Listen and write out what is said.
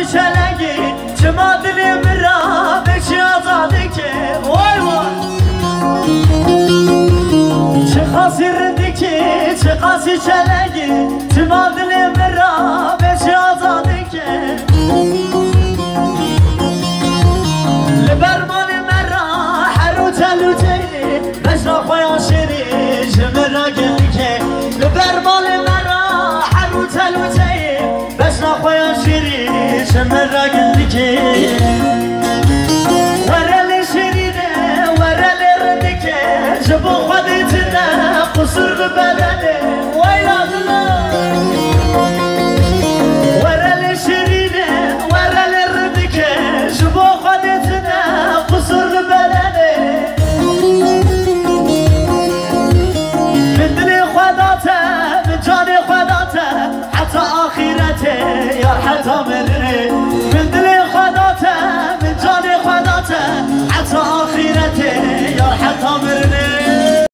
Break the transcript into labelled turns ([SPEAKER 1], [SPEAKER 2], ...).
[SPEAKER 1] خاصی چلنگی چه ما دلی مرا به چی آزاده که وای وای چه خاصی ردی که چه خاصی چلنگی چه ما دلی مرا به چی آزاده که لبرمان مرا حرو تلو تیلی بجنا خویا شیری جمرا گلی که لبرمان مرا حرو تلو تیلی بجنا خویا شیری جمرا گلی که ورل شیرینه ورل ردی که جبو خودی تنه قصور ببنه